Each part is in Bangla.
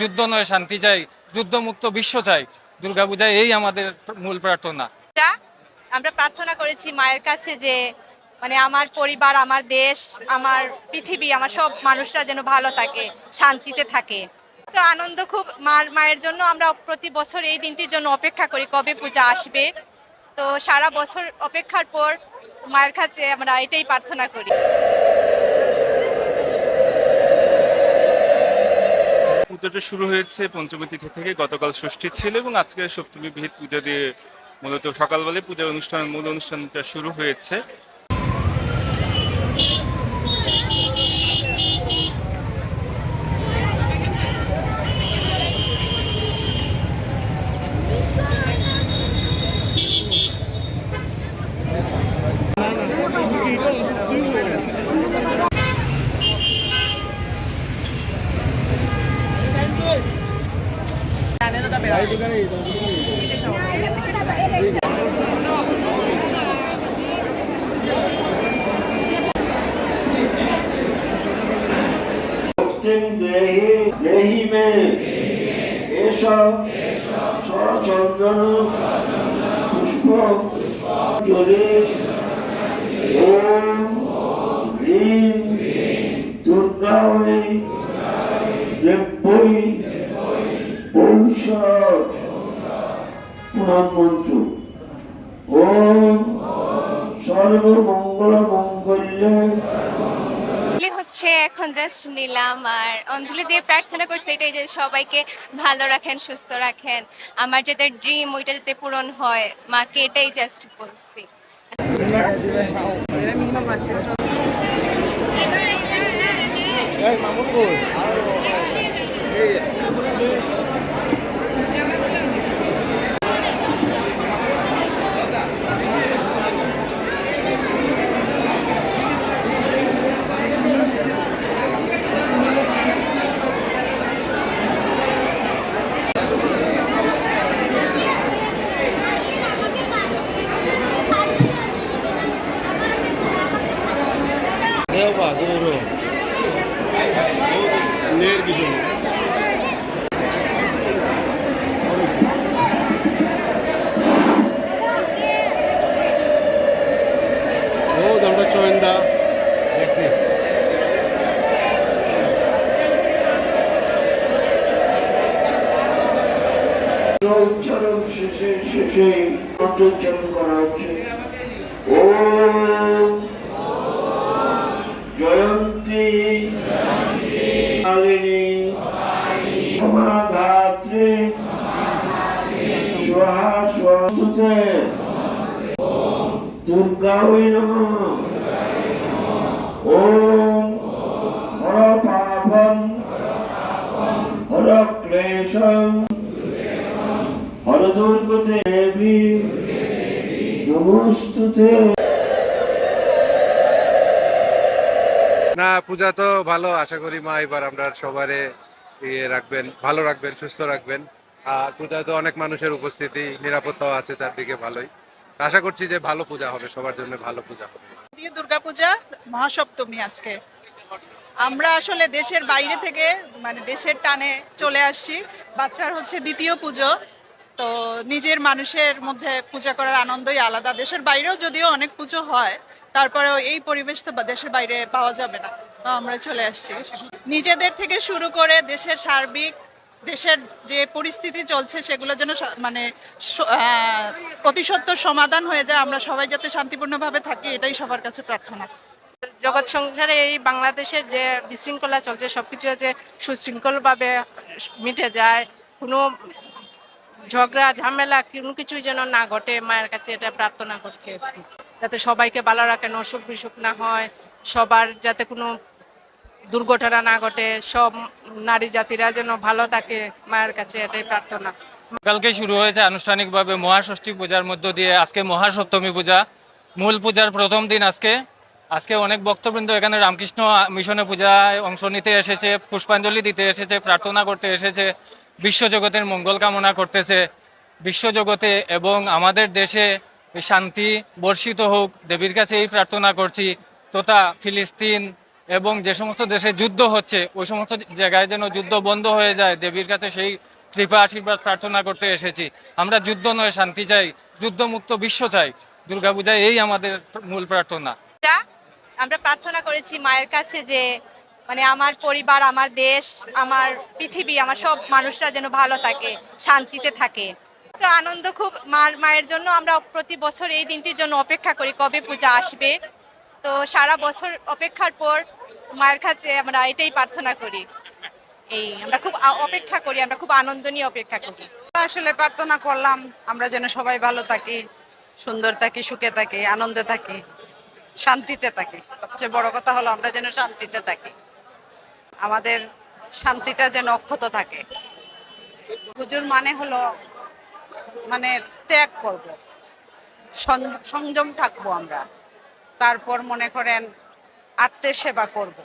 যুদ্ধ নয় শান্তি চাই, যুদ্ধমুক্ত বিশ্ব চাই। দুর্গাপূজায় এই আমাদের মূল প্রার্থনা। আমরা প্রার্থনা করেছি মায়ের কাছে যে মানে আমার পরিবার, আমার দেশ, আমার পৃথিবী, আমার সব মানুষরা যেন ভালো থাকে, শান্তিতে থাকে। তো আনন্দ খুব, মায়ের জন্য আমরা প্রতি বছর এই দিনটির জন্য অপেক্ষা করি কবে পূজা আসবে। তো সারা বছর অপেক্ষার পর মায়ের কাছে আমরা এটাই প্রার্থনা করি। পূজাটা শুরু হয়েছে পঞ্চমী তিথি থেকে, গতকাল ষষ্ঠী ছিল এবং আজকে সপ্তমী বিহিত পূজা দিয়ে মূলত সকালবেলায় পূজা মূল অনুষ্ঠানটা শুরু হয়েছে। देहि में ऐसा चंदन पुष्प जले ओम ह्रीं दुर्गायै देव्यै पौषाट पुनर्मंत्र ओम सर्वमंगल मंगल्ये হচ্ছে এখন জাস্ট নিলাম আর অঞ্জলি দিয়ে প্রার্থনা করছি এটাই যে সবাইকে ভালো রাখেন, সুস্থ রাখেন, আমার যেটা ড্রিম ওইটা যাতে পূরণ হয়, মাকে এটাই জাস্ট বলছি। 해봐 그대로 내일 기준 오 남자 좋아한다 넥시 চরম শেষে মন্ত্রোচ্চারণ করা হচ্ছে ওম জয়ন্তী কালিনী সমাধাত্রী স্বাহা স্বস্তুতে দুর্গায় নমঃ ওম হর পাপম হর ক্লেশম হর দুর্গতে দেবী নমস্তুতে। না পূজা তো ভালো, আশা করি মা এবার আমরা সবারে রাখবেন, ভালো রাখবেন, সুস্থ রাখবেন। আর পূজায় তো অনেক মানুষের উপস্থিতি, নিরাপত্তাও আছে চারদিকে, ভালোই আশা করছি যে ভালো পূজা হবে, সবার জন্য ভালো পূজা হবে। দুর্গাপূজা মহাসপ্তমী আজকে আমরা আসলে দেশের বাইরে থেকে মানে দেশের টানে চলে আসছি। বাচ্চার হচ্ছে দ্বিতীয় পুজো, তো নিজের মানুষের মধ্যে পূজা করার আনন্দই আলাদা। দেশের বাইরেও যদিও অনেক পুজো হয়, তারপরেও এই পরিবেশ তো দেশের বাইরে পাওয়া যাবে না, তো আমরা চলে আসছি। নিজেদের থেকে শুরু করে দেশের সার্বিক দেশের যে পরিস্থিতি চলছে সেগুলোর জন্য মানে অতি সত্বর সমাধান হয়ে যায়, আমরা সবাই যাতে শান্তিপূর্ণভাবে থাকি এটাই সবার কাছে প্রার্থনা। জগৎ সংসারে এই বাংলাদেশের যে বিশৃঙ্খলা চলছে সবকিছু যে সুশৃঙ্খলভাবে মিটে যায়, কোনো ঝগড়া ঝামেলা কোনো কিছুই যেন না ঘটে, মায়ের কাছে এটা প্রার্থনা করছি যাতে সবাইকে ভালো রাখেন, অসুখ বিসুখ না হয়, সবার যাতে কোনো দুর্ঘটনা না ঘটে, সব নারী জাতিরা যেন ভালো থাকে, মায়ের কাছে এটাই প্রার্থনা। কালকে শুরু হয়েছে আনুষ্ঠানিকভাবে মহাষষ্ঠী পূজার মধ্য দিয়ে আজকে মহাসপ্তমী পূজা, মূল পূজার প্রথম দিন আজকে অনেক ভক্তবৃন্দ এখানে রামকৃষ্ণ মিশনে পূজায় অংশ নিতে এসেছে, পুষ্পাঞ্জলি দিতে এসেছে, প্রার্থনা করতে এসেছে, বিশ্বজগতের মঙ্গল কামনা করতেছে। বিশ্বজগতে এবং আমাদের দেশে শান্তি বর্ষিত হোক, দেবীর কাছে এই প্রার্থনা করছি। তথা ফিলিস্তিন, এবং যে সমস্ত দেশে যুদ্ধ হচ্ছে ওই সমস্ত জায়গায় যেন যুদ্ধ বন্ধ হয়ে যায়, দেবীর কাছে সেই কৃপা আশীর্বাদ প্রার্থনা করতে এসেছি। আমরা যুদ্ধ নয়, শান্তি চাই, যুদ্ধমুক্ত বিশ্ব চাই। দুর্গাপূজায় এই আমাদের মূল প্রার্থনা। যা আমরা প্রার্থনা করেছি মায়ের কাছে যে মানে আমার পরিবার, আমার দেশ, আমার পৃথিবী, আমার সব মানুষরা যেন ভালো থাকে, শান্তিতে থাকে। তো আনন্দ খুব, মায়ের জন্য আমরা প্রতি বছর এই দিনটির জন্য অপেক্ষা করি কবে পূজা আসবে। তো সারা বছর অপেক্ষার পর মায়ের কাছে আমরা এটাই প্রার্থনা করি। এই আমরা খুব অপেক্ষা করি, আমরা খুব আনন্দ নিয়ে অপেক্ষা করি। আসলে প্রার্থনা করলাম আমরা যেন সবাই ভালো থাকি, সুন্দর থাকি, সুখে থাকি, আনন্দে থাকি, শান্তিতে থাকি। সবচেয়ে বড় কথা হলো আমরা যেন শান্তিতে থাকি, আমাদের শান্তিটা যেন অক্ষত থাকে। পুজোর মানে হলো মানে ত্যাগ করব, সংযম থাকবো আমরা, তারপর মনে করেন আত্মের সেবা করব।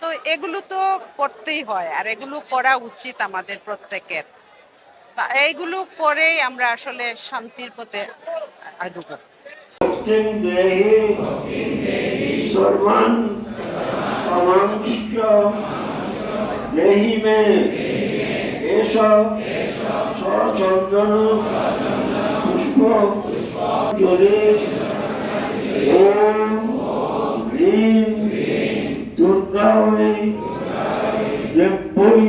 তো এগুলো তো করতেই হয়, আর এগুলো করা উচিত আমাদের প্রত্যেকের। তা এইগুলো করেই আমরা আসলে শান্তির পথে আগুবো। ভক্তিং দেহি সর্বান কামাংশ্চ দেহি মে এষ সচন্দন পুষ্প জলে ওম হ্রিং দুর্গায় দেব্যই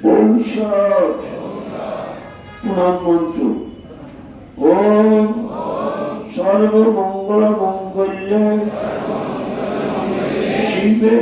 পৌষট প্রধানমন্ত্র। ওম সর্বমঙ্গল মঙ্গল্যে শিবে